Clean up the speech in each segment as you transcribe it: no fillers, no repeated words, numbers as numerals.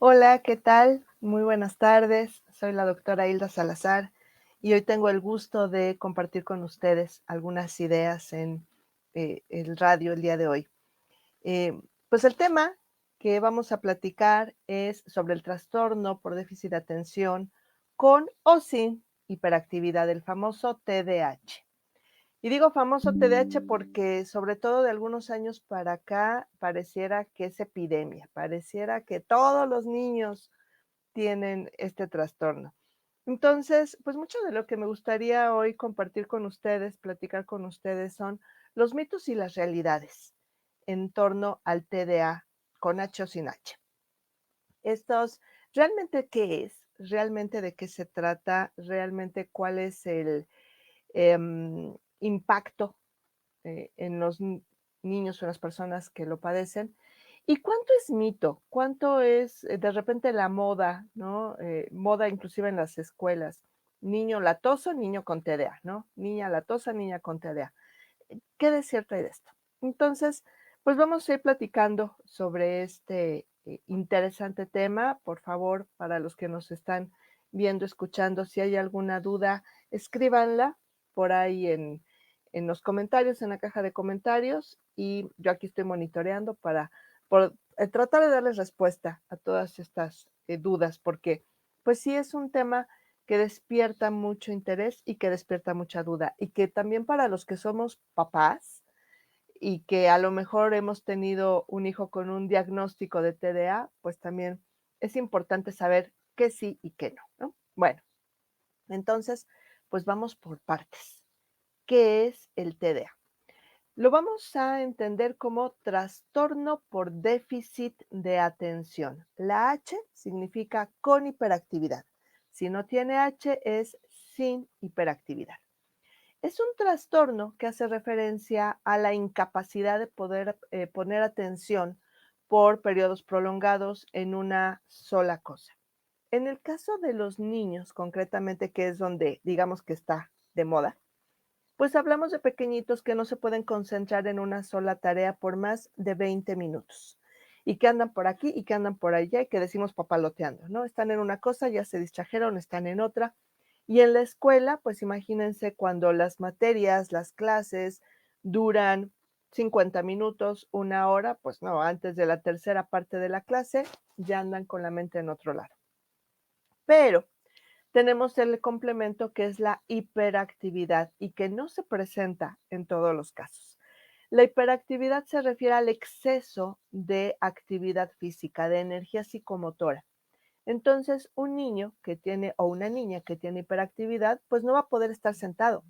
Hola, ¿qué tal? Muy buenas tardes. Soy la doctora Hilda Salazar y hoy tengo el gusto de compartir con ustedes algunas ideas en el radio el día de hoy. Pues el tema que vamos a platicar es sobre el trastorno por déficit de atención con o sin hiperactividad, el famoso TDAH. Y digo famoso TDAH porque sobre todo de algunos años para acá pareciera que es epidemia, pareciera que todos los niños tienen este trastorno. Entonces, pues mucho de lo que me gustaría hoy compartir con ustedes, platicar con ustedes, son los mitos y las realidades en torno al TDA con H o sin H. Estos, ¿realmente qué es? ¿Realmente de qué se trata? ¿Realmente cuál es el impacto en los niños o las personas que lo padecen? ¿Y cuánto es mito? ¿Cuánto es de repente la moda, no? Moda inclusive en las escuelas. Niño latoso, niño con TDA, ¿no? Niña latosa, niña con TDA. ¿Qué de cierto hay de esto? Entonces, pues vamos a ir platicando sobre este interesante tema. Por favor, para los que nos están viendo, escuchando, si hay alguna duda, escríbanla por ahí en los comentarios, en la caja de comentarios, y yo aquí estoy monitoreando para tratar de darles respuesta a todas estas dudas, porque pues sí es un tema que despierta mucho interés y que despierta mucha duda, y que también para los que somos papás y que a lo mejor hemos tenido un hijo con un diagnóstico de TDA, pues también es importante saber qué sí y qué no, ¿no? Bueno, entonces, pues vamos por partes. ¿Qué es el TDA? Lo vamos a entender como trastorno por déficit de atención. La H significa con hiperactividad. Si no tiene H es sin hiperactividad. Es un trastorno que hace referencia a la incapacidad de poder poner atención por periodos prolongados en una sola cosa. En el caso de los niños, concretamente, que es donde digamos que está de moda, pues hablamos de pequeñitos que no se pueden concentrar en una sola tarea por más de 20 minutos y que andan por aquí y que andan por allá y que decimos papaloteando, ¿no? Están en una cosa, ya se distrajeron, están en otra. Y en la escuela, pues imagínense cuando las materias, las clases duran 50 minutos, una hora, pues no, antes de la tercera parte de la clase ya andan con la mente en otro lado. Pero tenemos el complemento que es la hiperactividad y que no se presenta en todos los casos. La hiperactividad se refiere al exceso de actividad física, de energía psicomotora. Entonces, un niño que tiene o una niña que tiene hiperactividad, pues no va a poder estar sentado.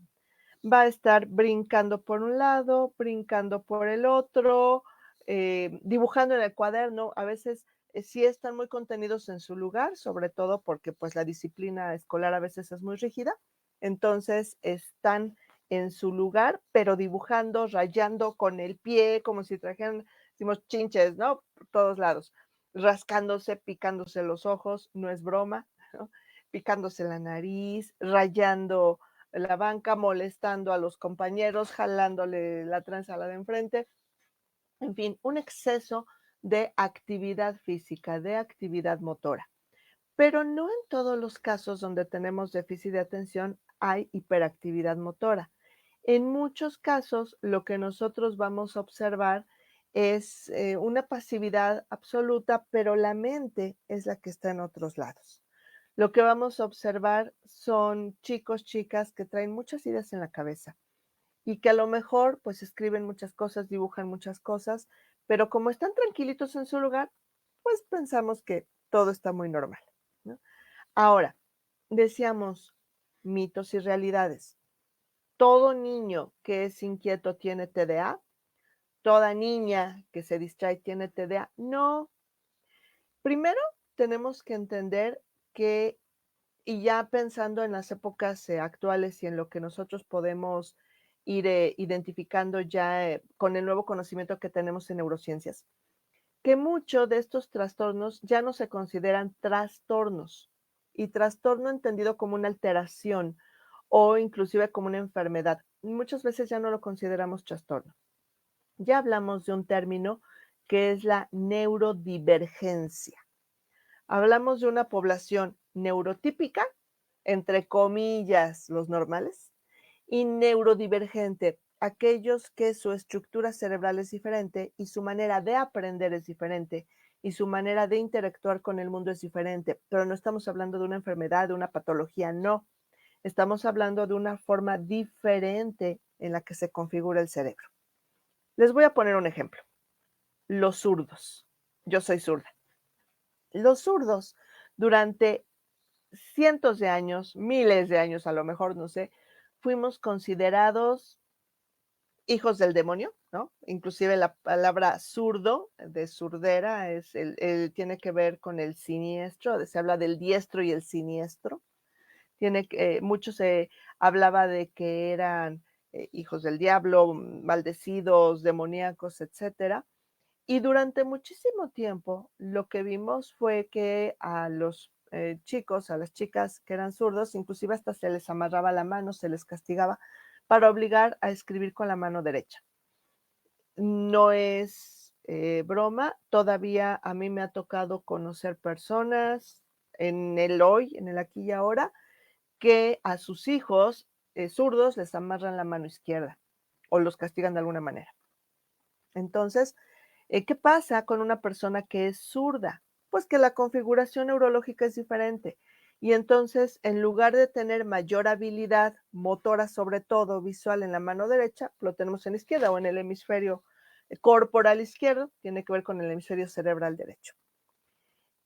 Va a estar brincando por un lado, brincando por el otro, dibujando en el cuaderno. A veces sí están muy contenidos en su lugar, sobre todo porque pues la disciplina escolar a veces es muy rígida. Entonces están en su lugar, pero dibujando, rayando con el pie, como si trajeran, decimos chinches, ¿no? Por todos lados, rascándose, picándose los ojos, no es broma, ¿no? Picándose la nariz, rayando la banca, molestando a los compañeros, jalándole la tranza a la de enfrente. En fin, un exceso de actividad física, de actividad motora. Pero no en todos los casos donde tenemos déficit de atención hay hiperactividad motora. En muchos casos, lo que nosotros vamos a observar es una pasividad absoluta, pero la mente es la que está en otros lados. Lo que vamos a observar son chicos, chicas que traen muchas ideas en la cabeza y que a lo mejor pues escriben muchas cosas, dibujan muchas cosas, pero como están tranquilitos en su lugar, pues pensamos que todo está muy normal, ¿no? Ahora, decíamos mitos y realidades. Todo niño que es inquieto tiene TDA, toda niña que se distrae tiene TDA. No, primero tenemos que entender que, y ya pensando en las épocas actuales y en lo que nosotros podemos ir identificando ya con el nuevo conocimiento que tenemos en neurociencias, que muchos de estos trastornos ya no se consideran trastornos, y trastorno entendido como una alteración o inclusive como una enfermedad. Muchas veces ya no lo consideramos trastorno. Ya hablamos de un término que es la neurodivergencia. Hablamos de una población neurotípica, entre comillas, los normales, y neurodivergente, aquellos que su estructura cerebral es diferente y su manera de aprender es diferente y su manera de interactuar con el mundo es diferente. Pero no estamos hablando de una enfermedad, de una patología, no. Estamos hablando de una forma diferente en la que se configura el cerebro. Les voy a poner un ejemplo. Los zurdos. Yo soy zurda. Los zurdos durante cientos de años, miles de años a lo mejor, no sé, fuimos considerados hijos del demonio, ¿no? Inclusive la palabra zurdo, de surdera, tiene que ver con el siniestro, se habla del diestro y el siniestro. Mucho se hablaba de que eran hijos del diablo, maldecidos, demoníacos, etcétera. Y durante muchísimo tiempo lo que vimos fue que a los chicos, a las chicas que eran zurdos, inclusive hasta se les amarraba la mano, se les castigaba para obligar a escribir con la mano derecha. No es broma, todavía a mí me ha tocado conocer personas en el hoy, en el aquí y ahora, que a sus hijos zurdos les amarran la mano izquierda o los castigan de alguna manera. Entonces, ¿qué pasa con una persona que es zurda? Pues que la configuración neurológica es diferente. Y entonces, en lugar de tener mayor habilidad motora, sobre todo visual en la mano derecha, lo tenemos en la izquierda o en el hemisferio corporal izquierdo, tiene que ver con el hemisferio cerebral derecho.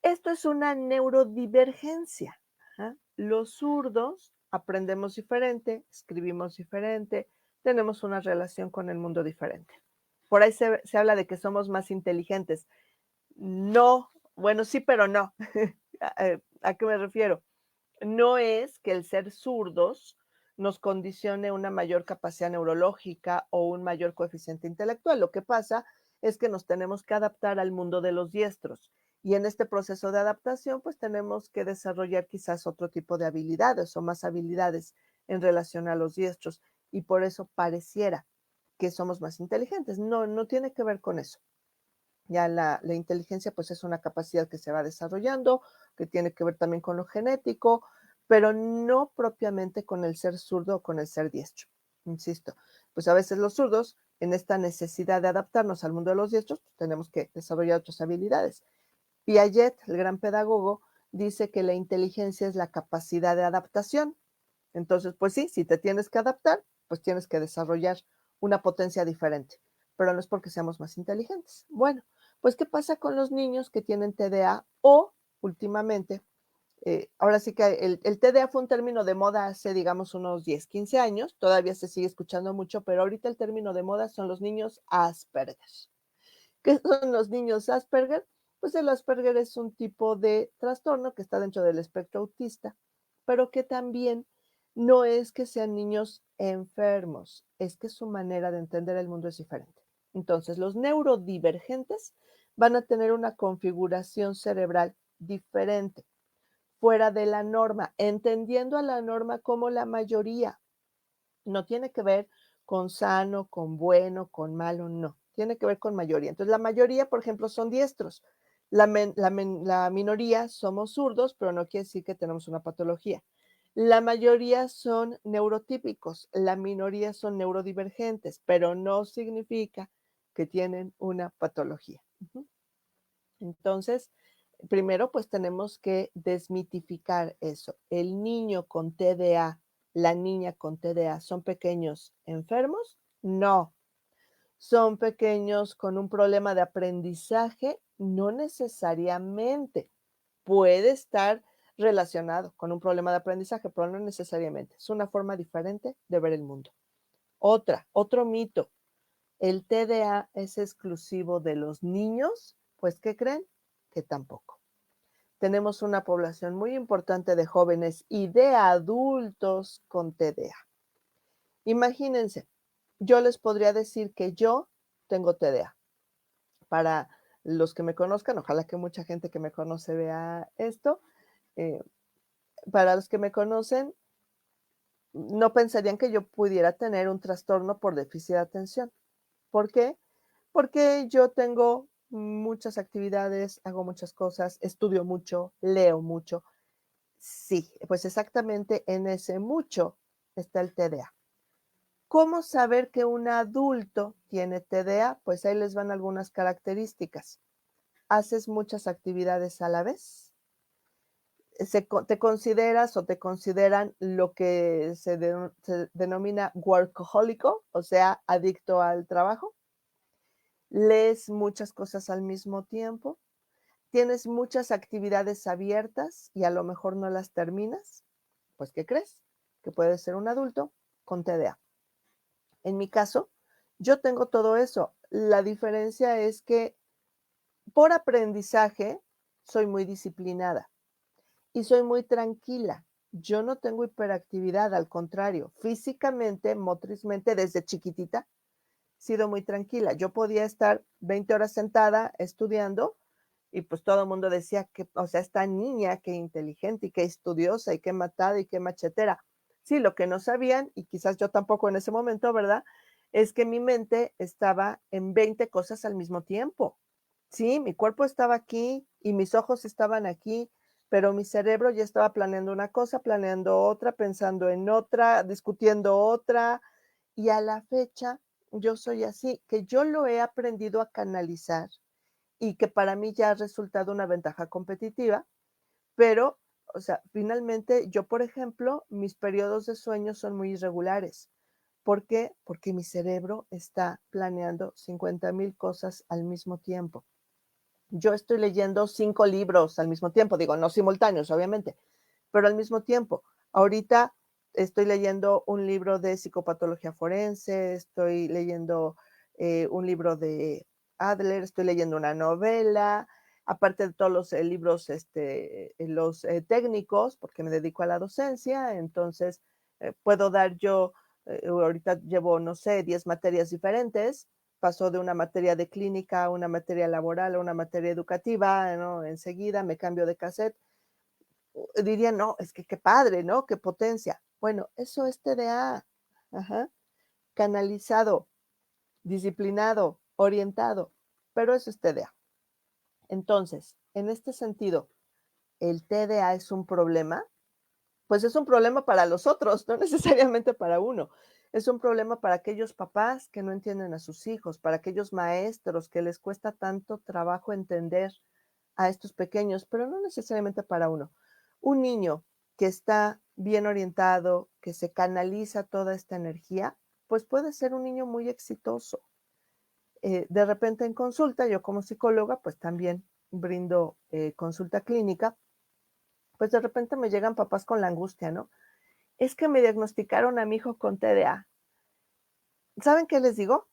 Esto es una neurodivergencia. Ajá. Los zurdos aprendemos diferente, escribimos diferente, tenemos una relación con el mundo diferente. Por ahí se habla de que somos más inteligentes. No, bueno, sí, pero no. ¿A qué me refiero? No es que el ser zurdos nos condicione una mayor capacidad neurológica o un mayor coeficiente intelectual. Lo que pasa es que nos tenemos que adaptar al mundo de los diestros. Y en este proceso de adaptación, pues tenemos que desarrollar quizás otro tipo de habilidades o más habilidades en relación a los diestros. Y por eso pareciera que somos más inteligentes. No, no tiene que ver con eso. Ya la inteligencia pues es una capacidad que se va desarrollando, que tiene que ver también con lo genético, pero no propiamente con el ser zurdo o con el ser diestro. Insisto, pues a veces los zurdos, en esta necesidad de adaptarnos al mundo de los diestros, pues tenemos que desarrollar otras habilidades. Piaget, el gran pedagogo, dice que la inteligencia es la capacidad de adaptación. Entonces, pues sí, si te tienes que adaptar, pues tienes que desarrollar una potencia diferente, pero no es porque seamos más inteligentes. Bueno, pues ¿qué pasa con los niños que tienen TDA o últimamente? Ahora sí que el TDA fue un término de moda hace, digamos, unos 10, 15 años, todavía se sigue escuchando mucho, pero ahorita el término de moda son los niños Asperger. ¿Qué son los niños Asperger? Pues el Asperger es un tipo de trastorno que está dentro del espectro autista, pero que también no es que sean niños enfermos, es que su manera de entender el mundo es diferente. Entonces, los neurodivergentes van a tener una configuración cerebral diferente, fuera de la norma, entendiendo a la norma como la mayoría. No tiene que ver con sano, con bueno, con malo, no. Tiene que ver con mayoría. Entonces, la mayoría, por ejemplo, son diestros. La minoría somos zurdos, pero no quiere decir que tenemos una patología. La mayoría son neurotípicos, la minoría son neurodivergentes, pero no significa que tienen una patología. Ujú. Entonces, primero, pues tenemos que desmitificar eso. El niño con TDA, la niña con TDA, ¿son pequeños enfermos? No. ¿Son pequeños con un problema de aprendizaje? No necesariamente. Puede estar relacionado con un problema de aprendizaje, pero no necesariamente. Es una forma diferente de ver el mundo. Otro mito. ¿El TDA es exclusivo de los niños? Pues, ¿qué creen? Que tampoco. Tenemos una población muy importante de jóvenes y de adultos con TDA. Imagínense, yo les podría decir que yo tengo TDA. Para los que me conozcan, ojalá que mucha gente que me conoce vea esto, eh, para los que me conocen, no pensarían que yo pudiera tener un trastorno por déficit de atención. ¿Por qué? Porque yo tengo muchas actividades, hago muchas cosas, estudio mucho, leo mucho. Sí, pues exactamente en ese mucho está el TDA. ¿Cómo saber que un adulto tiene TDA? Pues ahí les van algunas características. ¿Haces muchas actividades a la vez? ¿Te consideras o te consideran lo que se denomina workahólico, o sea, adicto al trabajo? ¿Lees muchas cosas al mismo tiempo? ¿Tienes muchas actividades abiertas y a lo mejor no las terminas? Pues, ¿qué crees? Que puedes ser un adulto con TDA. En mi caso, yo tengo todo eso. La diferencia es que por aprendizaje soy muy disciplinada y soy muy tranquila. Yo no tengo hiperactividad, al contrario, físicamente, motrizmente, desde chiquitita, he sido muy tranquila. Yo podía estar 20 horas sentada estudiando y pues todo el mundo decía que, o sea, esta niña, qué inteligente y qué estudiosa y qué matada y qué machetera. Sí, lo que no sabían, y quizás yo tampoco en ese momento, ¿verdad? Es que mi mente estaba en 20 cosas al mismo tiempo. Sí, mi cuerpo estaba aquí y mis ojos estaban aquí, pero mi cerebro ya estaba planeando una cosa, planeando otra, pensando en otra, discutiendo otra, y a la fecha yo soy así, que yo lo he aprendido a canalizar y que para mí ya ha resultado una ventaja competitiva, pero, o sea, finalmente yo, por ejemplo, mis periodos de sueño son muy irregulares. ¿Por qué? Porque mi cerebro está planeando 50,000 cosas al mismo tiempo. Yo estoy leyendo 5 libros al mismo tiempo, digo, no simultáneos, obviamente, pero al mismo tiempo. Ahorita estoy leyendo un libro de psicopatología forense, estoy leyendo un libro de Adler, estoy leyendo una novela, aparte de todos los libros, los técnicos, porque me dedico a la docencia, entonces puedo dar yo, ahorita llevo, no sé, 10 materias diferentes, paso de una materia de clínica a una materia laboral, a una materia educativa, ¿no? Enseguida me cambio de cassette. Dirían, no, es que qué padre, ¿no? Qué potencia. Bueno, eso es TDA. Ajá. Canalizado, disciplinado, orientado, pero eso es TDA. Entonces, en este sentido, ¿el TDA es un problema? Pues es un problema para los otros, no necesariamente para uno. Es un problema para aquellos papás que no entienden a sus hijos, para aquellos maestros que les cuesta tanto trabajo entender a estos pequeños, pero no necesariamente para uno. Un niño que está bien orientado, que se canaliza toda esta energía, pues puede ser un niño muy exitoso. De repente en consulta, yo como psicóloga, pues también brindo consulta clínica, pues de repente me llegan papás con la angustia, ¿no? Es que me diagnosticaron a mi hijo con TDA. ¿Saben qué les digo?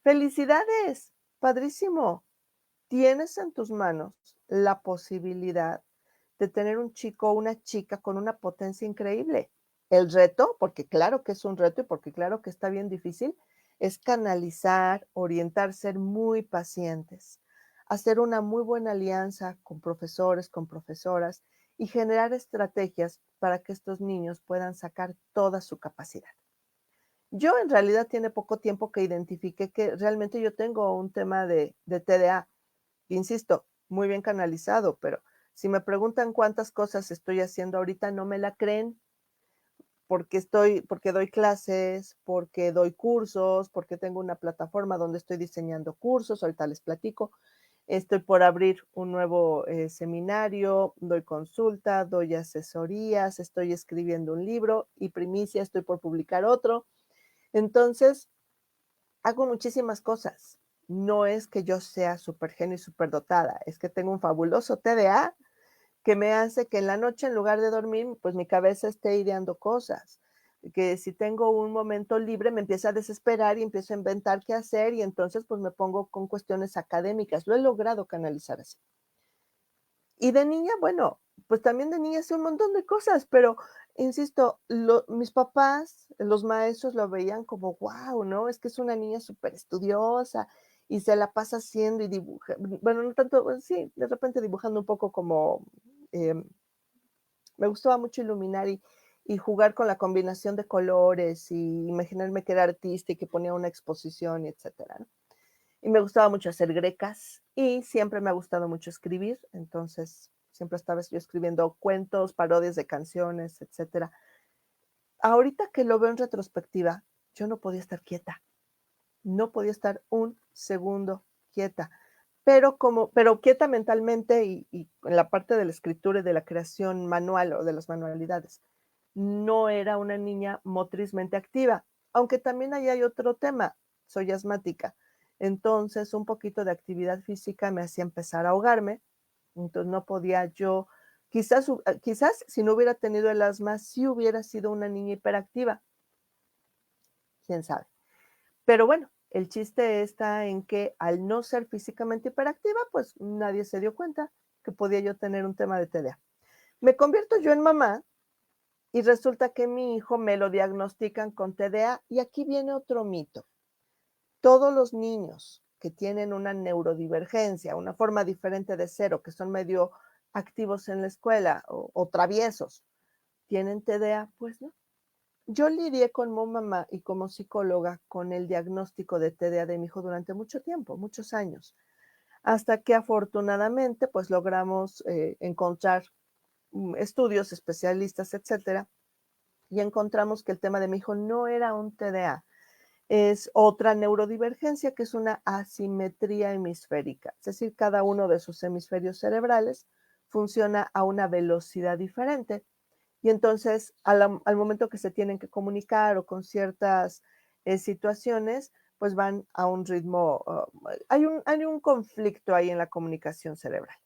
Felicidades, padrísimo. Tienes en tus manos la posibilidad de tener un chico o una chica con una potencia increíble. El reto, porque claro que es un reto y porque claro que está bien difícil, es canalizar, orientar, ser muy pacientes, hacer una muy buena alianza con profesores, con profesoras y generar estrategias para que estos niños puedan sacar toda su capacidad. Yo en realidad tiene poco tiempo que identifiqué que realmente yo tengo un tema de TDA. Insisto, muy bien canalizado, pero si me preguntan cuántas cosas estoy haciendo ahorita, no me la creen, porque doy clases, porque doy cursos, porque tengo una plataforma donde estoy diseñando cursos, ahorita les platico. Estoy por abrir un nuevo seminario, doy consulta, doy asesorías, estoy escribiendo un libro y primicia, estoy por publicar otro. Entonces, hago muchísimas cosas. No es que yo sea supergenio y superdotada, es que tengo un fabuloso TDA que me hace que en la noche, en lugar de dormir, pues mi cabeza esté ideando cosas. Que si tengo un momento libre, me empieza a desesperar y empiezo a inventar qué hacer y entonces pues me pongo con cuestiones académicas. Lo he logrado canalizar así. Y de niña, bueno, pues también de niña hacía un montón de cosas, pero insisto, mis papás, los maestros lo veían como, wow, ¿no? Es que es una niña súper estudiosa y se la pasa haciendo y dibuja, bueno, no tanto, bueno, sí, de repente dibujando un poco como, em, me gustaba mucho iluminar y jugar con la combinación de colores y imaginarme que era artista y que ponía una exposición y etcétera, ¿no? y me gustaba mucho hacer grecas y siempre me ha gustado mucho escribir, entonces siempre estaba yo escribiendo cuentos, parodias de canciones, etcétera. Ahorita que lo veo en retrospectiva, yo no podía estar quieta, no podía estar un segundo quieta, pero quieta mentalmente y en la parte de la escritura y de la creación manual o de las manualidades. No era una niña motrizmente activa, aunque también ahí hay otro tema, soy asmática. Entonces, un poquito de actividad física me hacía empezar a ahogarme, entonces no podía yo, quizás si no hubiera tenido el asma, sí hubiera sido una niña hiperactiva, quién sabe. Pero bueno, el chiste está en que al no ser físicamente hiperactiva, pues nadie se dio cuenta que podía yo tener un tema de TDA. Me convierto yo en mamá y resulta que mi hijo me lo diagnostican con TDA y aquí viene otro mito. Todos los niños que tienen una neurodivergencia, una forma diferente de ser o que son medio activos en la escuela o traviesos, ¿tienen TDA? Pues no. Yo lidié como mamá y como psicóloga con el diagnóstico de TDA de mi hijo durante mucho tiempo, muchos años, hasta que afortunadamente pues logramos encontrar estudios, especialistas, etcétera, y encontramos que el tema de mi hijo no era un TDA, es otra neurodivergencia que es una asimetría hemisférica, es decir, cada uno de sus hemisferios cerebrales funciona a una velocidad diferente y entonces al momento que se tienen que comunicar o con ciertas situaciones, pues van a un ritmo, hay un conflicto ahí en la comunicación cerebral.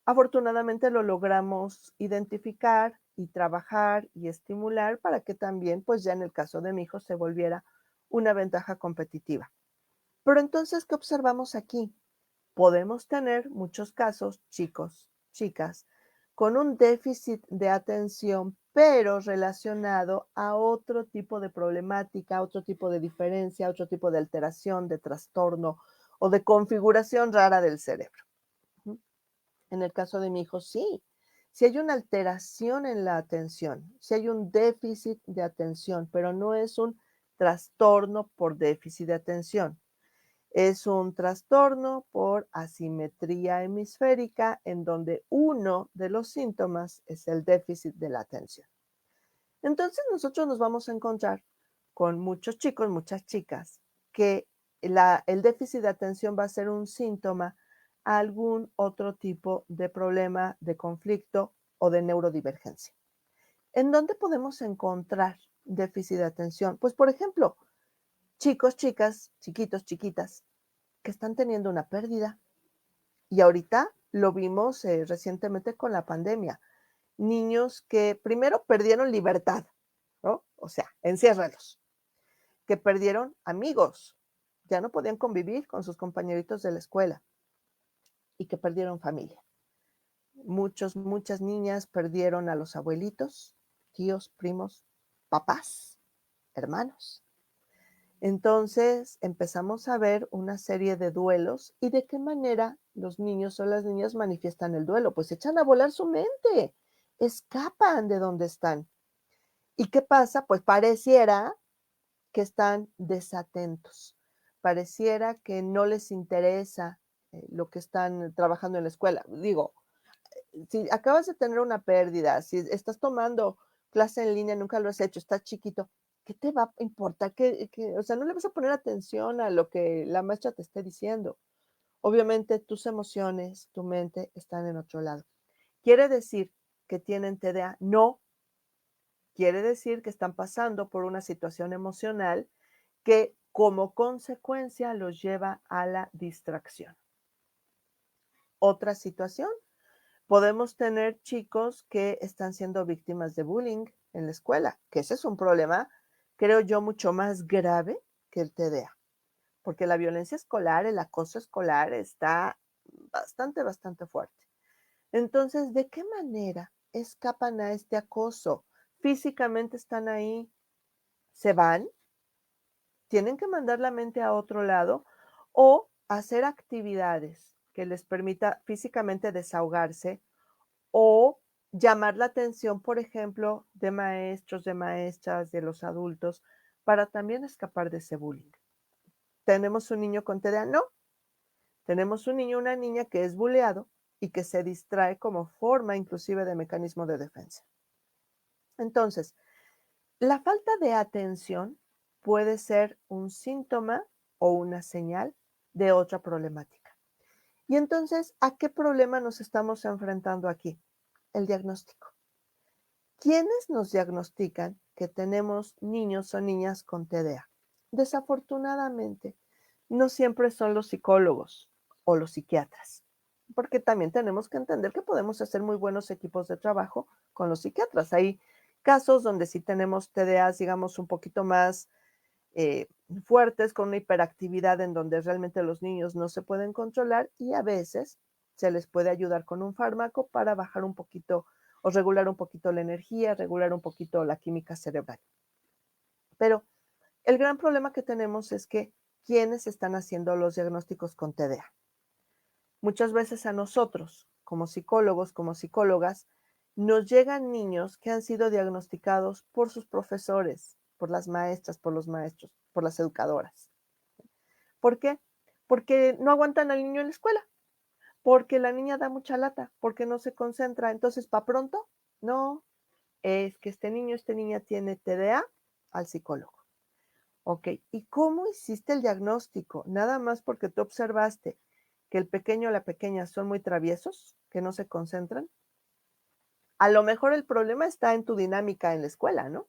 Afortunadamente lo logramos identificar y trabajar y estimular para que también, pues ya en el caso de mi hijo, se volviera una ventaja competitiva. Pero entonces, ¿qué observamos aquí? Podemos tener muchos casos, chicos, chicas, con un déficit de atención, pero relacionado a otro tipo de problemática, otro tipo de diferencia, otro tipo de alteración, de trastorno o de configuración rara del cerebro. En el caso de mi hijo, sí. Si hay una alteración en la atención, si hay un déficit de atención, pero no es un trastorno por déficit de atención. Es un trastorno por asimetría hemisférica en donde uno de los síntomas es el déficit de la atención. Entonces nosotros nos vamos a encontrar con muchos chicos, muchas chicas, que el déficit de atención va a ser un síntoma a algún otro tipo de problema, de conflicto o de neurodivergencia. ¿En dónde podemos encontrar déficit de atención? Pues, por ejemplo, chicos, chicas, chiquitos, chiquitas, que están teniendo una pérdida. Y ahorita lo vimos recientemente con la pandemia. Niños que primero perdieron libertad, ¿no? O sea, enciérralos. Que perdieron amigos, ya no podían convivir con sus compañeritos de la escuela y que perdieron familia. Muchas niñas perdieron a los abuelitos, tíos, primos, papás, hermanos. Entonces empezamos a ver una serie de duelos y de qué manera los niños o las niñas manifiestan el duelo. Pues echan a volar su mente, escapan de donde están. ¿Y qué pasa? Pues pareciera que están desatentos, pareciera que no les interesa lo que están trabajando en la escuela. Digo, si acabas de tener una pérdida, si estás tomando clase en línea, nunca lo has hecho, estás chiquito, ¿qué te va a importar? O sea, no le vas a poner atención a lo que la maestra te esté diciendo. Obviamente tus emociones, tu mente están en otro lado. ¿Quiere decir que tienen TDA? No, quiere decir que están pasando por una situación emocional que como consecuencia los lleva a la distracción. Otra situación, podemos tener chicos que están siendo víctimas de bullying en la escuela, que ese es un problema, creo yo, mucho más grave que el TDA, porque la violencia escolar, el acoso escolar está bastante fuerte. Entonces, ¿de qué manera escapan a este acoso? Físicamente están ahí, se van, tienen que mandar la mente a otro lado o hacer actividades que les permita físicamente desahogarse o llamar la atención, por ejemplo, de maestros, de maestras, de los adultos, para también escapar de ese bullying. ¿tenemos un niño con TDA? No, tenemos un niño o una niña que es buleado y que se distrae como forma inclusive de mecanismo de defensa. Entonces, la falta de atención puede ser un síntoma o una señal de otra problemática. Y entonces, ¿a qué problema nos estamos enfrentando aquí? El diagnóstico. ¿Quiénes nos diagnostican que tenemos niños o niñas con TDA? Desafortunadamente, no siempre son los psicólogos o los psiquiatras, porque también tenemos que entender que podemos hacer muy buenos equipos de trabajo con los psiquiatras. Hay casos donde sí tenemos TDAs, digamos, un poquito más eh, fuertes, con una hiperactividad en donde realmente los niños no se pueden controlar y a veces se les puede ayudar con un fármaco para bajar un poquito o regular un poquito la energía, regular un poquito la química cerebral. Pero el gran problema que tenemos es que ¿quiénes están haciendo los diagnósticos con TDA? Muchas veces a nosotros, como psicólogos, como psicólogas, nos llegan niños que han sido diagnosticados por sus profesores, por las maestras, por los maestros, por las educadoras. ¿Por qué? Porque no aguantan al niño en la escuela, porque la niña da mucha lata, porque no se concentra. Entonces, ¿para pronto? No, es que este niño, esta niña tiene TDA al psicólogo. Ok, ¿y cómo hiciste el diagnóstico? Nada más porque tú observaste que el pequeño o la pequeña son muy traviesos, que no se concentran. A lo mejor el problema está en tu dinámica en la escuela, ¿no?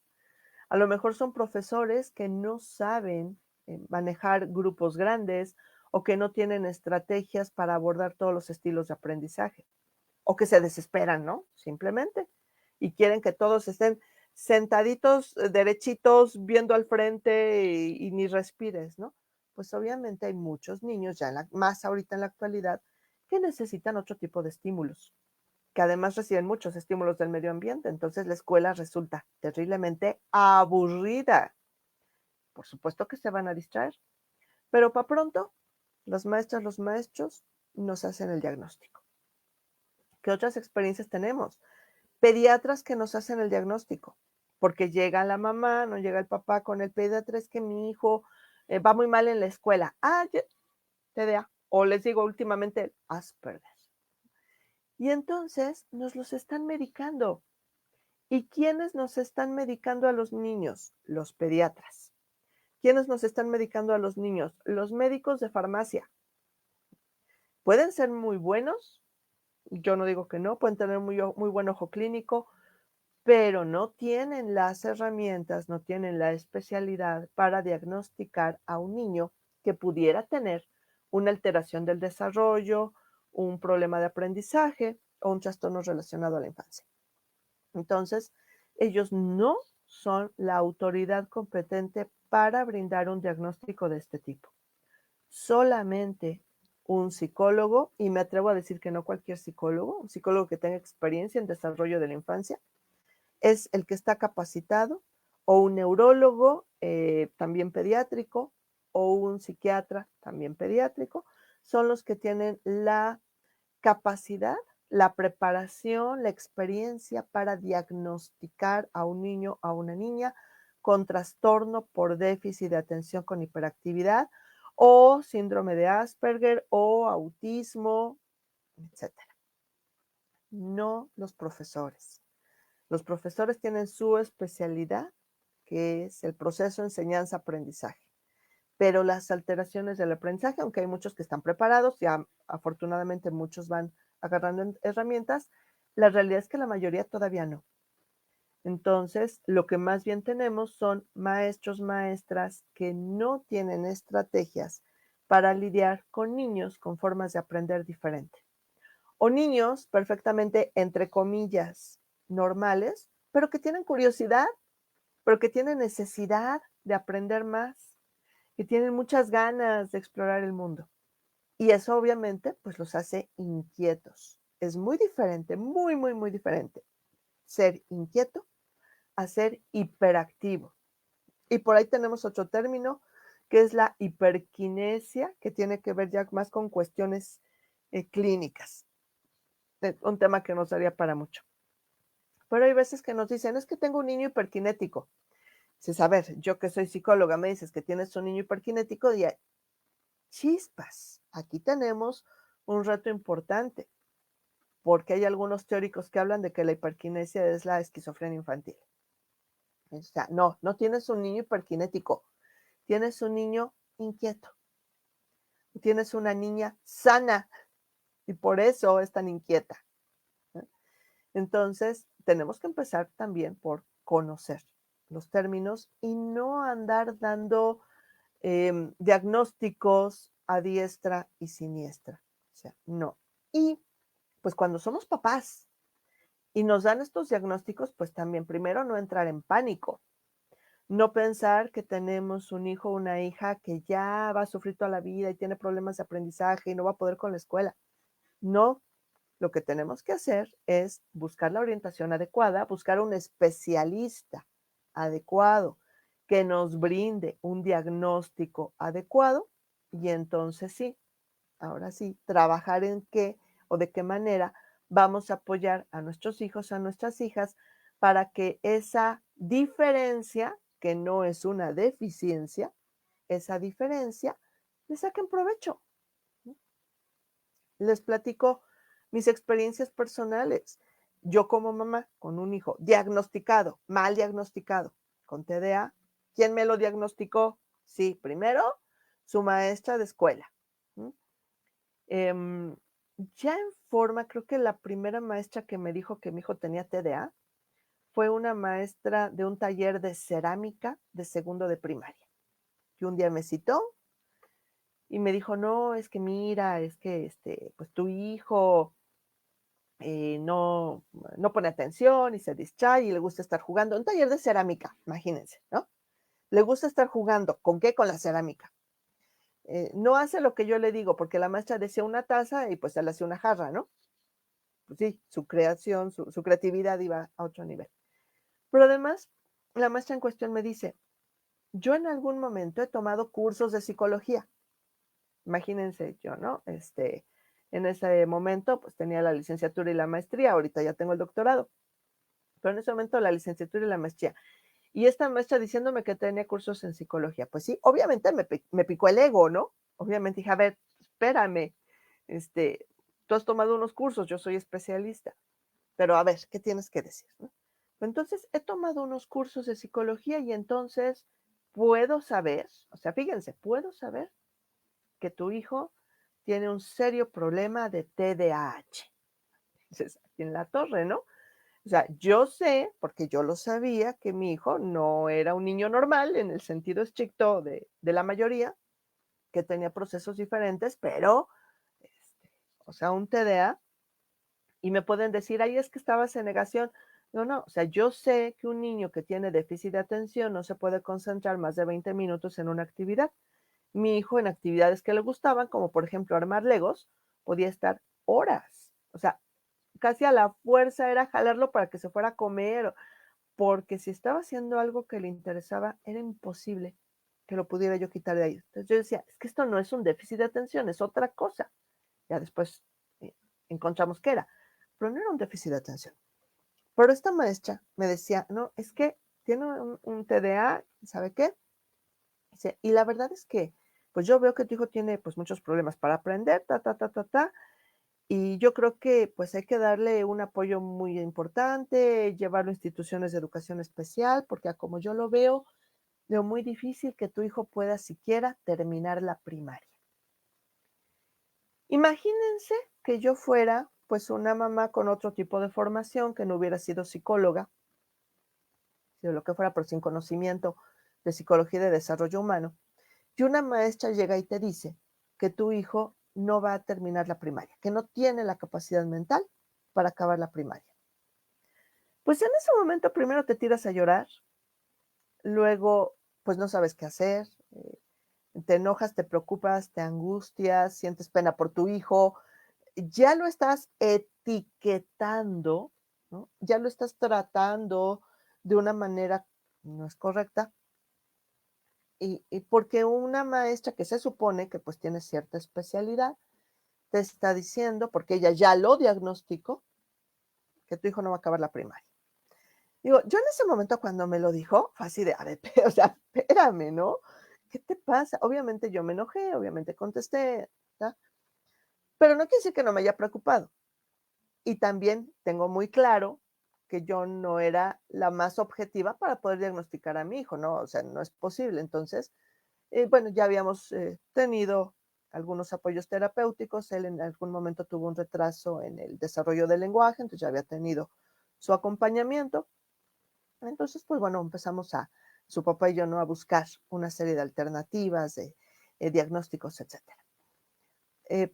A lo mejor son profesores que no saben manejar grupos grandes o que no tienen estrategias para abordar todos los estilos de aprendizaje o que se desesperan, ¿no? Simplemente. Y quieren que todos estén sentaditos, derechitos, viendo al frente y ni respires, ¿no? Pues obviamente hay muchos niños, ya más ahorita en la actualidad, que necesitan otro tipo de estímulos, que además reciben muchos estímulos del medio ambiente. Entonces la escuela resulta terriblemente aburrida. Por supuesto que se van a distraer, pero para pronto, las maestras, los maestros nos hacen el diagnóstico. ¿Qué otras experiencias tenemos? Pediatras que nos hacen el diagnóstico, porque llega la mamá, no llega el papá con el pediatra, es que mi hijo va muy mal en la escuela. Ah, TDA. O les digo últimamente Asperger. Y entonces nos los están medicando. ¿Y quiénes nos están medicando a los niños? Los pediatras. ¿Quiénes nos están medicando a los niños? Los médicos de farmacia. Pueden ser muy buenos, yo no digo que no, pueden tener muy buen ojo clínico, pero no tienen las herramientas, no tienen la especialidad para diagnosticar a un niño que pudiera tener una alteración del desarrollo, un problema de aprendizaje o un trastorno relacionado a la infancia. Entonces, ellos no son la autoridad competente para brindar un diagnóstico de este tipo. Solamente un psicólogo, y me atrevo a decir que no cualquier psicólogo, un psicólogo que tenga experiencia en desarrollo de la infancia, es el que está capacitado, o un neurólogo también pediátrico, o un psiquiatra también pediátrico, son los que tienen la capacidad, la preparación, la experiencia para diagnosticar a un niño, a una niña con trastorno por déficit de atención con hiperactividad o síndrome de Asperger o autismo, etcétera. No los profesores. Los profesores tienen su especialidad, que es el proceso enseñanza-aprendizaje. Pero las alteraciones del aprendizaje, aunque hay muchos que están preparados, ya afortunadamente muchos van agarrando herramientas, la realidad es que la mayoría todavía no. Entonces, lo que más bien tenemos son maestros, maestras que no tienen estrategias para lidiar con niños con formas de aprender diferente. O niños perfectamente, entre comillas, normales, pero que tienen curiosidad, pero que tienen necesidad de aprender más, que tienen muchas ganas de explorar el mundo. Y eso obviamente pues los hace inquietos. Es muy diferente, muy, muy, muy diferente ser inquieto a ser hiperactivo. Y por ahí tenemos otro término que es la hiperquinesia, que tiene que ver ya más con cuestiones clínicas. Un tema que nos daría para mucho. Pero hay veces que nos dicen, es que tengo un niño hiperkinético. Dices, a ver, yo que soy psicóloga, me dices que tienes un niño hiperkinético y Chispas. Aquí tenemos un reto importante, porque hay algunos teóricos que hablan de que la hiperquinesia es la esquizofrenia infantil. O sea, no, no tienes un niño hiperkinético, tienes un niño inquieto, tienes una niña sana y por eso es tan inquieta. ¿Eh? Entonces, tenemos que empezar también por conocer los términos y no andar dando diagnósticos a diestra y siniestra. O sea, no. Y pues cuando somos papás y nos dan estos diagnósticos, pues también primero no entrar en pánico, no pensar que tenemos un hijo o una hija que ya va a sufrir toda la vida y tiene problemas de aprendizaje y no va a poder con la escuela. No, lo que tenemos que hacer es buscar la orientación adecuada, buscar un especialista adecuado que nos brinde un diagnóstico adecuado y entonces sí, ahora sí, trabajar en qué o de qué manera vamos a apoyar a nuestros hijos, a nuestras hijas, para que esa diferencia, que no es una deficiencia, esa diferencia, le saquen provecho. Les platico mis experiencias personales. Yo como mamá con un hijo diagnosticado, mal diagnosticado, con TDA, ¿quién me lo diagnosticó? Sí, primero su maestra de escuela. ¿Mm? Em, ya en forma, creo que la primera maestra que me dijo que mi hijo tenía TDA fue una maestra de un taller de cerámica de segundo de primaria, que un día me citó y me dijo, no, es que mira, es que pues tu hijo no, no pone atención y se distrae y le gusta estar jugando. Un taller de cerámica, imagínense, ¿no? Le gusta estar jugando. ¿Con qué? Con la cerámica. No hace lo que yo le digo, porque la maestra decía una taza y pues él hacía una jarra, ¿no? Pues sí, su creación, su creatividad iba a otro nivel. Pero además, la maestra en cuestión me dice, yo en algún momento he tomado cursos de psicología. Imagínense yo, ¿no? En ese momento, pues tenía la licenciatura y la maestría, ahorita ya tengo el doctorado, pero en ese momento la licenciatura y la maestría. Y esta maestra diciéndome que tenía cursos en psicología. Pues sí, obviamente me picó el ego, ¿no? Obviamente dije, a ver, espérame, este, tú has tomado unos cursos, yo soy especialista, pero a ver, ¿qué tienes que decir? ¿No? Entonces, he tomado unos cursos de psicología y entonces puedo saber, o sea, fíjense, puedo saber que tu hijo tiene un serio problema de TDAH. Dices, aquí en la torre, ¿no? O sea, yo sé, porque yo lo sabía, que mi hijo no era un niño normal en el sentido estricto de la mayoría, que tenía procesos diferentes, pero, o sea, un TDA, y me pueden decir, ay, es que estabas en negación. No, no, o sea, yo sé que un niño que tiene déficit de atención no se puede concentrar más de 20 minutos en una actividad. Mi hijo en actividades que le gustaban, como por ejemplo armar legos, podía estar horas. O sea, casi a la fuerza era jalarlo para que se fuera a comer, porque si estaba haciendo algo que le interesaba, era imposible que lo pudiera yo quitar de ahí. Entonces yo decía, es que esto no es un déficit de atención, es otra cosa. Ya después encontramos que era, pero no era un déficit de atención. Pero esta maestra me decía, no, es que tiene un TDA, ¿sabe qué? Dice, y la verdad es que, pues yo veo que tu hijo tiene pues muchos problemas para aprender, y yo creo que pues hay que darle un apoyo muy importante, llevarlo a instituciones de educación especial, porque como yo lo veo muy difícil que tu hijo pueda siquiera terminar la primaria. Imagínense que yo fuera pues una mamá con otro tipo de formación, que no hubiera sido psicóloga, sino lo que fuera, pero sin conocimiento de psicología y de desarrollo humano, y una maestra llega y te dice que tu hijo no va a terminar la primaria, que no tiene la capacidad mental para acabar la primaria. Pues en ese momento primero te tiras a llorar, luego pues no sabes qué hacer, te enojas, te preocupas, te angustias, sientes pena por tu hijo, ya lo estás etiquetando, ¿no? Ya lo estás tratando de una manera no es correcta, y porque una maestra que se supone que pues tiene cierta especialidad, te está diciendo, porque ella ya lo diagnosticó, que tu hijo no va a acabar la primaria. Digo, yo en ese momento cuando me lo dijo, fue así de, a ver, o sea, espérame, ¿no? ¿qué te pasa? Obviamente yo me enojé, obviamente contesté, ¿tá? Pero no quiere decir que no me haya preocupado. Y también tengo muy claro que yo no era la más objetiva para poder diagnosticar a mi hijo, ¿no? O sea, no es posible. Entonces, bueno, ya habíamos tenido algunos apoyos terapéuticos. Él en algún momento tuvo un retraso en el desarrollo del lenguaje, entonces ya había tenido su acompañamiento. Entonces, pues bueno, empezamos su papá y yo, ¿no? A buscar una serie de alternativas, de diagnósticos, etcétera.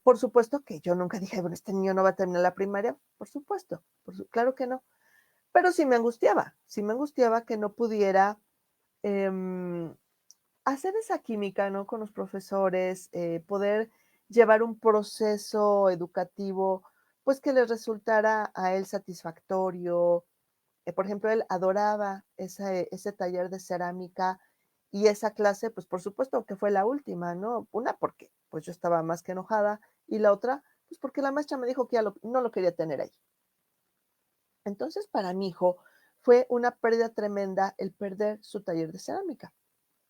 Por supuesto que yo nunca dije, bueno, este niño no va a terminar la primaria, por supuesto, claro que no, pero sí me angustiaba que no pudiera eh, hacer esa química, ¿no? Con los profesores, poder llevar un proceso educativo, pues que le resultara a él satisfactorio. Por ejemplo, él adoraba ese taller de cerámica y esa clase, pues por supuesto que fue la última, ¿no? Una porque pues yo estaba más que enojada y la otra, pues porque la maestra me dijo que no lo quería tener ahí. Entonces, para mi hijo fue una pérdida tremenda el perder su taller de cerámica.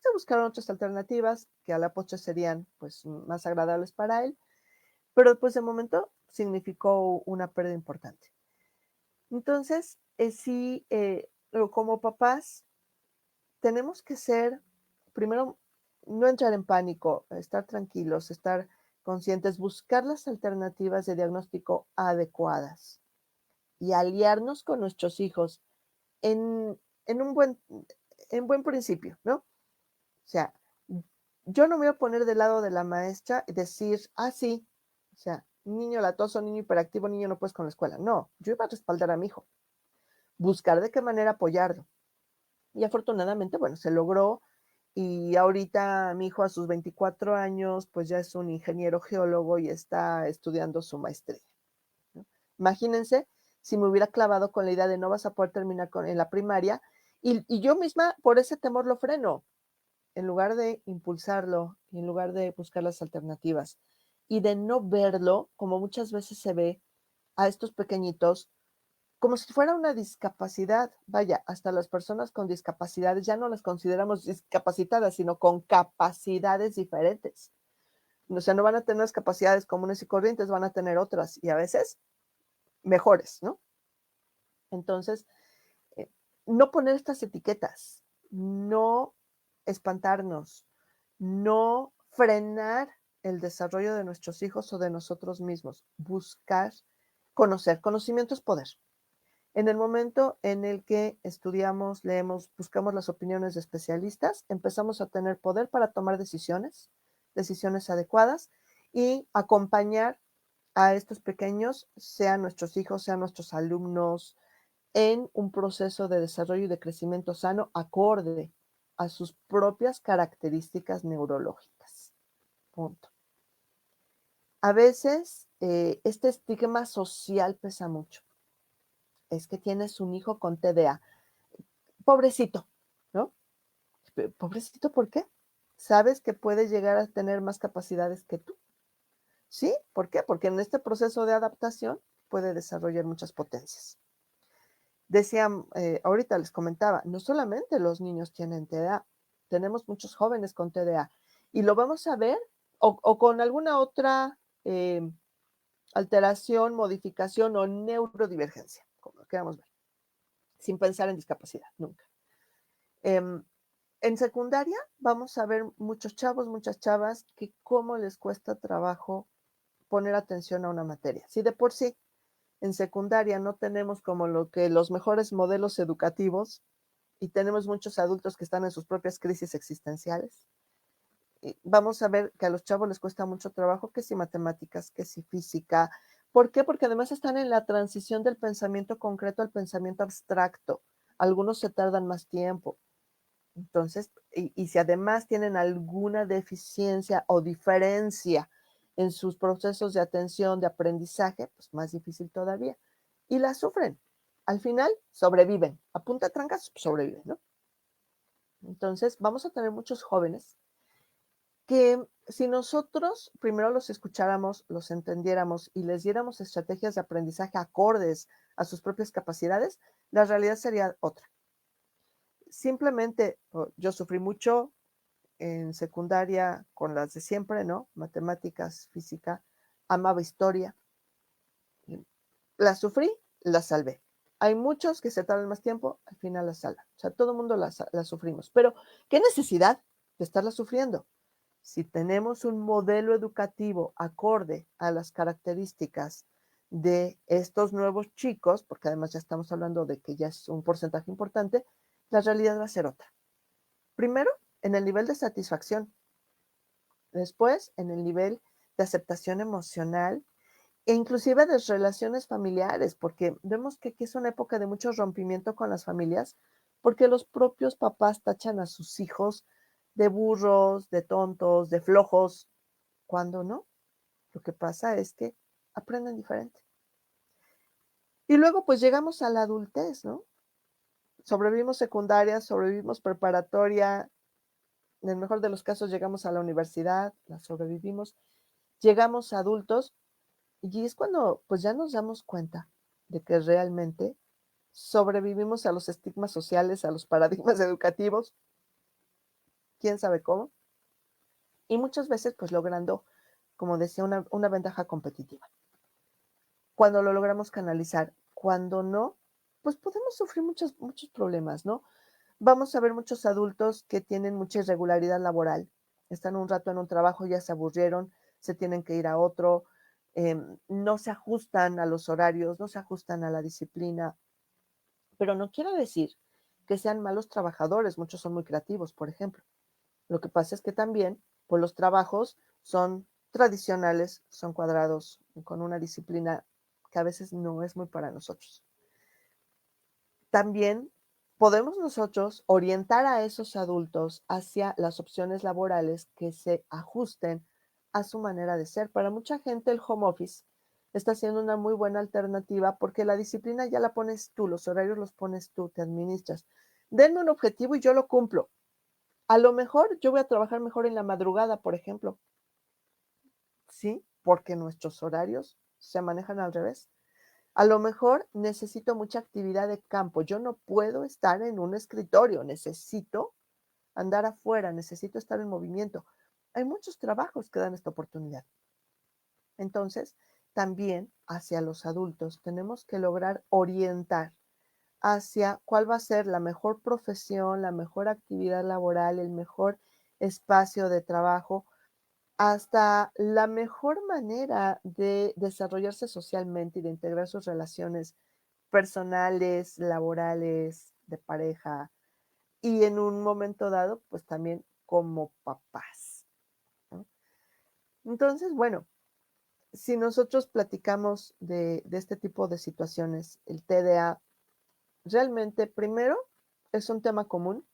Se buscaron otras alternativas que a la postre serían pues más agradables para él, pero pues de momento significó una pérdida importante. Entonces, sí, como papás, tenemos que ser, primero, no entrar en pánico, estar tranquilos, estar conscientes, buscar las alternativas de diagnóstico adecuadas y aliarnos con nuestros hijos en, en un buen principio, ¿no? O sea, yo no me voy a poner del lado de la maestra y decir, ah, sí, o sea, niño latoso, niño hiperactivo, niño no puedes con la escuela. No, yo iba a respaldar a mi hijo, buscar de qué manera apoyarlo. Y afortunadamente, bueno, se logró. Y ahorita mi hijo a sus 24 años, pues ya es un ingeniero geólogo y está estudiando su maestría, ¿no? Imagínense si me hubiera clavado con la idea de no vas a poder terminar en la primaria y yo misma por ese temor lo freno, en lugar de impulsarlo y en lugar de buscar las alternativas y de no verlo como muchas veces se ve a estos pequeñitos como si fuera una discapacidad. Vaya, hasta las personas con discapacidades ya no las consideramos discapacitadas, sino con capacidades diferentes. O sea, no van a tener las capacidades comunes y corrientes, van a tener otras y a veces mejores, ¿no? Entonces, eh, no poner estas etiquetas, no espantarnos, no frenar el desarrollo de nuestros hijos o de nosotros mismos, buscar conocer. Conocimiento es poder. En el momento en el que estudiamos, leemos, buscamos las opiniones de especialistas, empezamos a tener poder para tomar decisiones adecuadas y acompañar a estos pequeños, sean nuestros hijos, sean nuestros alumnos, en un proceso de desarrollo y de crecimiento sano acorde a sus propias características neurológicas. Punto. A veces este estigma social pesa mucho. Es que tienes un hijo con TDA. Pobrecito, ¿no? Pobrecito, ¿por qué? Sabes que puede llegar a tener más capacidades que tú. ¿Sí? ¿Por qué? Porque en este proceso de adaptación puede desarrollar muchas potencias. Decían, ahorita les comentaba, no solamente los niños tienen TDA, tenemos muchos jóvenes con TDA y lo vamos a ver o con alguna otra alteración, modificación o neurodivergencia, como lo queramos ver, sin pensar en discapacidad, nunca. Eh, en secundaria vamos a ver muchos chavos, muchas chavas que cómo les cuesta trabajo poner atención a una materia. Si de por sí en secundaria no tenemos como lo que los mejores modelos educativos y tenemos muchos adultos que están en sus propias crisis existenciales, y vamos a ver que a los chavos les cuesta mucho trabajo, que si matemáticas, que si física. ¿Por qué? Porque además están en la transición del pensamiento concreto al pensamiento abstracto. Algunos se tardan más tiempo. Entonces, y si además tienen alguna deficiencia o diferencia en sus procesos de atención, de aprendizaje, pues más difícil todavía. Y la sufren. Al final, sobreviven. A punta de trancas, sobreviven, ¿no? Entonces, vamos a tener muchos jóvenes que si nosotros primero los escucháramos, los entendiéramos y les diéramos estrategias de aprendizaje acordes a sus propias capacidades, la realidad sería otra. Simplemente yo sufrí mucho, en secundaria con las de siempre, ¿no? Matemáticas, física, amaba historia. La sufrí, la salvé. Hay muchos que se tardan más tiempo, al final la salvan. O sea, todo el mundo la sufrimos. Pero, ¿qué necesidad de estarla sufriendo? Si tenemos un modelo educativo acorde a las características de estos nuevos chicos, porque además ya estamos hablando de que ya es un porcentaje importante, la realidad va a ser otra. Primero, en el nivel de satisfacción. Después, en el nivel de aceptación emocional e inclusive de relaciones familiares, porque vemos que aquí es una época de mucho rompimiento con las familias, porque los propios papás tachan a sus hijos de burros, de tontos, de flojos, cuando no. Lo que pasa es que aprenden diferente. Y luego pues llegamos a la adultez, ¿no? Sobrevivimos secundaria, sobrevivimos preparatoria, en el mejor de los casos llegamos a la universidad, la sobrevivimos, llegamos a adultos y es cuando pues ya nos damos cuenta de que realmente sobrevivimos a los estigmas sociales, a los paradigmas educativos, quién sabe cómo, y muchas veces pues logrando, como decía, una ventaja competitiva. Cuando lo logramos canalizar, cuando no, pues podemos sufrir muchos problemas, ¿no? Vamos a ver muchos adultos que tienen mucha irregularidad laboral, están un rato en un trabajo, ya se aburrieron, se tienen que ir a otro, no se ajustan a los horarios, no se ajustan a la disciplina, pero no quiere decir que sean malos trabajadores, muchos son muy creativos, por ejemplo. Lo que pasa es que también, pues los trabajos son tradicionales, son cuadrados, con una disciplina que a veces no es muy para nosotros. También podemos nosotros orientar a esos adultos hacia las opciones laborales que se ajusten a su manera de ser. Para mucha gente el home office está siendo una muy buena alternativa porque la disciplina ya la pones tú, los horarios los pones tú, te administras. Denme un objetivo y yo lo cumplo. A lo mejor yo voy a trabajar mejor en la madrugada, por ejemplo, ¿sí? Porque nuestros horarios se manejan al revés. A lo mejor necesito mucha actividad de campo. Yo no puedo estar en un escritorio, necesito andar afuera, necesito estar en movimiento. Hay muchos trabajos que dan esta oportunidad. Entonces, también hacia los adultos tenemos que lograr orientar hacia cuál va a ser la mejor profesión, la mejor actividad laboral, el mejor espacio de trabajo, hasta la mejor manera de desarrollarse socialmente y de integrar sus relaciones personales, laborales, de pareja y en un momento dado, pues también como papás, ¿no? Entonces, bueno, si nosotros platicamos de este tipo de situaciones, el TDA realmente primero es un tema común.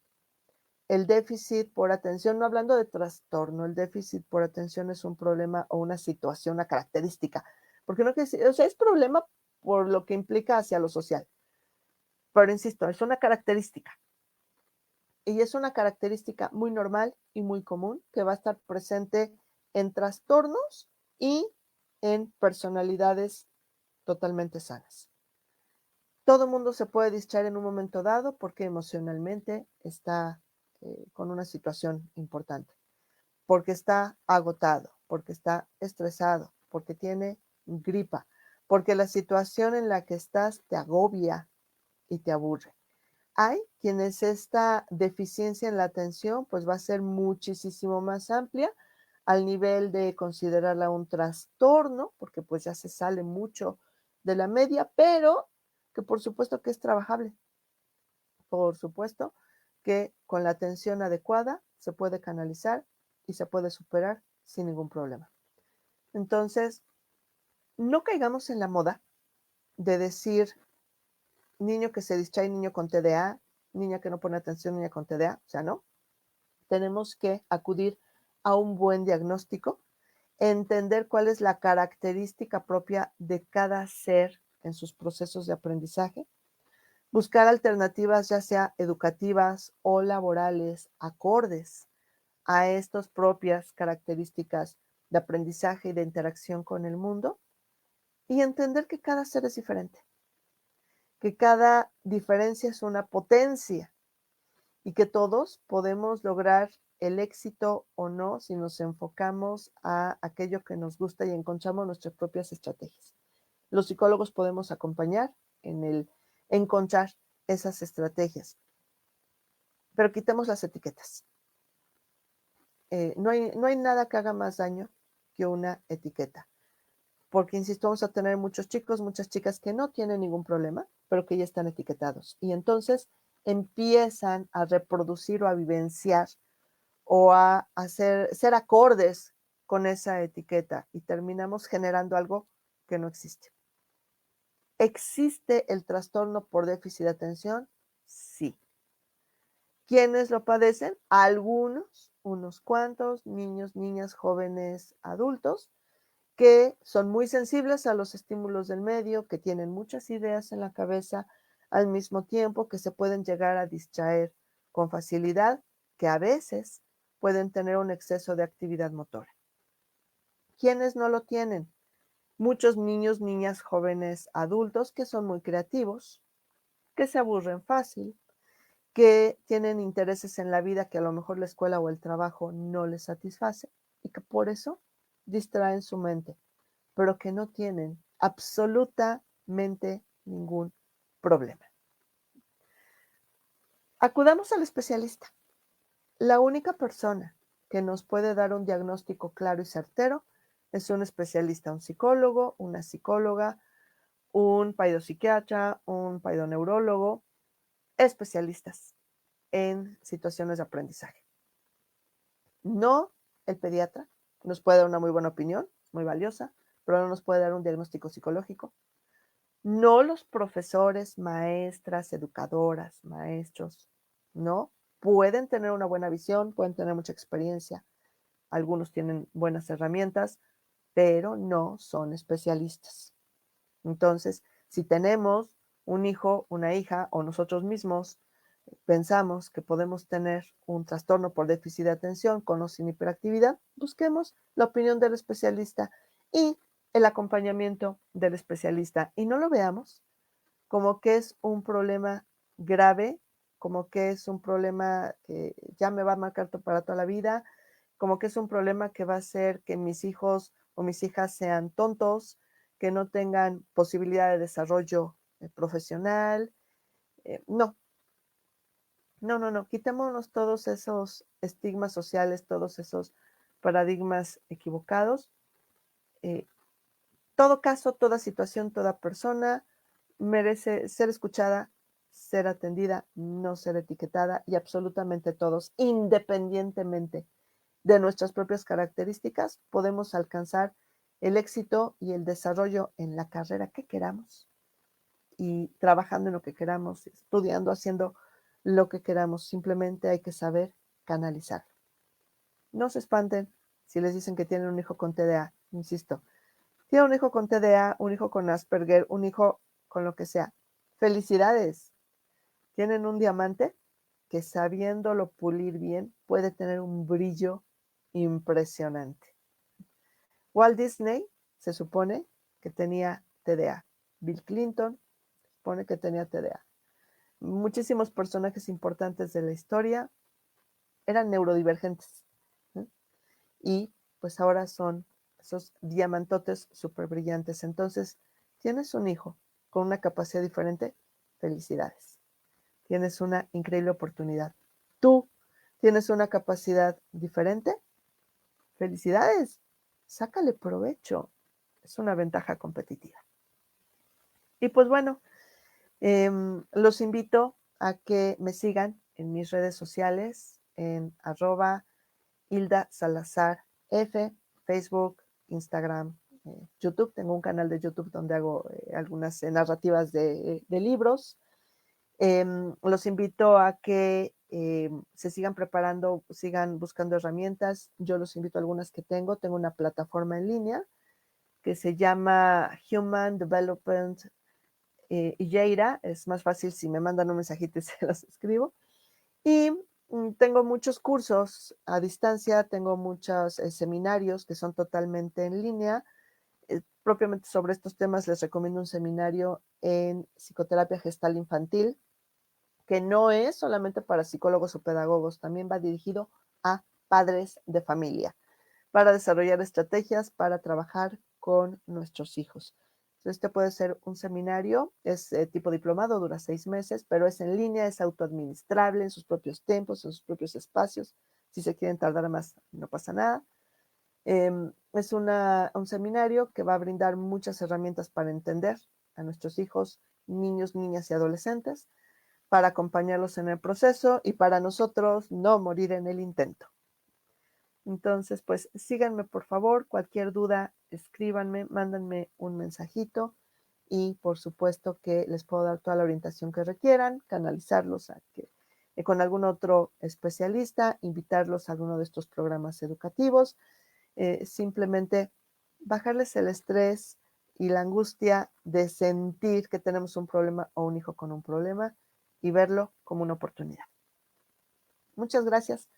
El déficit por atención, no hablando de trastorno, el déficit por atención es un problema o una situación, una característica, porque no quiere decir, o sea, es problema por lo que implica hacia lo social, pero insisto, es una característica. Y es una característica muy normal y muy común que va a estar presente en trastornos y en personalidades totalmente sanas. Todo mundo se puede distraer en un momento dado porque emocionalmente está con una situación importante, porque está agotado, porque está estresado, porque tiene gripa, porque la situación en la que estás te agobia y te aburre. Hay quienes esta deficiencia en la atención pues va a ser muchísimo más amplia al nivel de considerarla un trastorno, porque pues ya se sale mucho de la media, pero que por supuesto que es trabajable. Por supuesto que con la atención adecuada se puede canalizar y se puede superar sin ningún problema. Entonces, no caigamos en la moda de decir niño que se distrae, niño con TDA, niña que no pone atención, niña con TDA, o sea, no. Tenemos que acudir a un buen diagnóstico, entender cuál es la característica propia de cada ser en sus procesos de aprendizaje, buscar alternativas ya sea educativas o laborales acordes a estas propias características de aprendizaje y de interacción con el mundo y entender que cada ser es diferente, que cada diferencia es una potencia y que todos podemos lograr el éxito o no si nos enfocamos a aquello que nos gusta y encontramos nuestras propias estrategias. Los psicólogos podemos acompañar en el encontrar esas estrategias, pero quitemos las etiquetas. No hay nada que haga más daño que una etiqueta, porque, insisto, vamos a tener muchos chicos, muchas chicas que no tienen ningún problema, pero que ya están etiquetados. Y entonces empiezan a reproducir o a vivenciar o a hacer, ser acordes con esa etiqueta y terminamos generando algo que no existe. ¿Existe el trastorno por déficit de atención? Sí. ¿Quiénes lo padecen? Algunos, unos cuantos, niños, niñas, jóvenes, adultos, que son muy sensibles a los estímulos del medio, que tienen muchas ideas en la cabeza al mismo tiempo, que se pueden llegar a distraer con facilidad, que a veces pueden tener un exceso de actividad motora. ¿Quiénes no lo tienen? Muchos niños, niñas, jóvenes, adultos que son muy creativos, que se aburren fácil, que tienen intereses en la vida que a lo mejor la escuela o el trabajo no les satisface y que por eso distraen su mente, pero que no tienen absolutamente ningún problema. Acudamos al especialista. La única persona que nos puede dar un diagnóstico claro y certero es un especialista, un psicólogo, una psicóloga, un paidopsiquiatra, un paidoneurólogo, especialistas en situaciones de aprendizaje. No el pediatra, nos puede dar una muy buena opinión, muy valiosa, pero no nos puede dar un diagnóstico psicológico. No los profesores, maestras, educadoras, maestros, no. Pueden tener una buena visión, pueden tener mucha experiencia, algunos tienen buenas herramientas, pero no son especialistas. Entonces, si tenemos un hijo, una hija o nosotros mismos pensamos que podemos tener un trastorno por déficit de atención con o sin hiperactividad, busquemos la opinión del especialista y el acompañamiento del especialista y no lo veamos como que es un problema grave, como que es un problema que ya me va a marcar para toda la vida, como que es un problema que va a hacer que mis hijos o mis hijas sean tontos, que no tengan posibilidad de desarrollo profesional. No, no, no, no, quitémonos todos esos estigmas sociales, todos esos paradigmas equivocados. Eh, Todo caso, toda situación, toda persona merece ser escuchada, ser atendida, no ser etiquetada y absolutamente todos, independientemente de nuestras propias características, podemos alcanzar el éxito y el desarrollo en la carrera que queramos y trabajando en lo que queramos, estudiando, haciendo lo que queramos. Simplemente hay que saber canalizar. No se espanten si les dicen que tienen un hijo con TDA, insisto. Tiene un hijo con TDA, un hijo con Asperger, un hijo con lo que sea. Felicidades. Tienen un diamante que sabiéndolo pulir bien puede tener un brillo impresionante. Walt Disney se supone que tenía TDA. Bill Clinton se supone que tenía TDA. Muchísimos personajes importantes de la historia eran neurodivergentes, ¿eh? Y pues ahora son esos diamantotes súper brillantes. Entonces, tienes un hijo con una capacidad diferente, felicidades. Tienes una increíble oportunidad. Tú tienes una capacidad diferente, felicidades. Sácale provecho. Es una ventaja competitiva. Y pues bueno, los invito a que me sigan en mis redes sociales, en @Hilda Salazar F, Facebook, Instagram, YouTube. Tengo un canal de YouTube donde hago algunas narrativas de libros. Los invito a que se sigan preparando, sigan buscando herramientas. Yo los invito a algunas que tengo. Tengo una plataforma en línea que se llama Human Development Yeira. Es más fácil si me mandan un mensajito y se los escribo. Y tengo muchos cursos a distancia, tengo muchos seminarios que son totalmente en línea. Propiamente sobre estos temas les recomiendo un seminario en psicoterapia gestal infantil, que no es solamente para psicólogos o pedagogos, también va dirigido a padres de familia para desarrollar estrategias para trabajar con nuestros hijos. Este puede ser un seminario, es tipo diplomado, dura 6 meses, pero es en línea, es autoadministrable en sus propios tiempos, en sus propios espacios. Si se quieren tardar más, no pasa nada. Es un seminario que va a brindar muchas herramientas para entender a nuestros hijos, niños, niñas y adolescentes, para acompañarlos en el proceso y para nosotros no morir en el intento. Entonces, pues síganme por favor, cualquier duda, escríbanme, mándenme un mensajito y por supuesto que les puedo dar toda la orientación que requieran, canalizarlos a que con algún otro especialista, invitarlos a alguno de estos programas educativos, simplemente bajarles el estrés y la angustia de sentir que tenemos un problema o un hijo con un problema y verlo como una oportunidad. Muchas gracias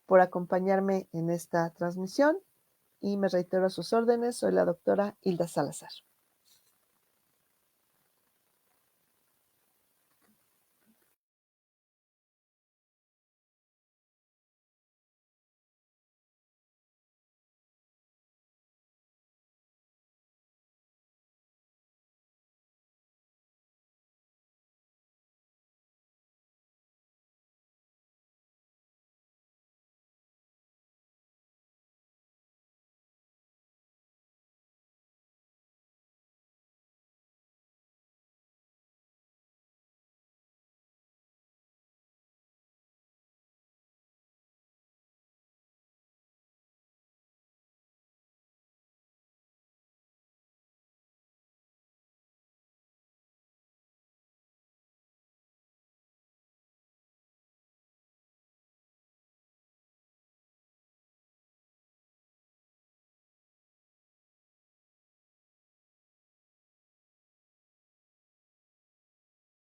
por acompañarme en esta transmisión y me reitero a sus órdenes. Soy la doctora Hilda Salazar.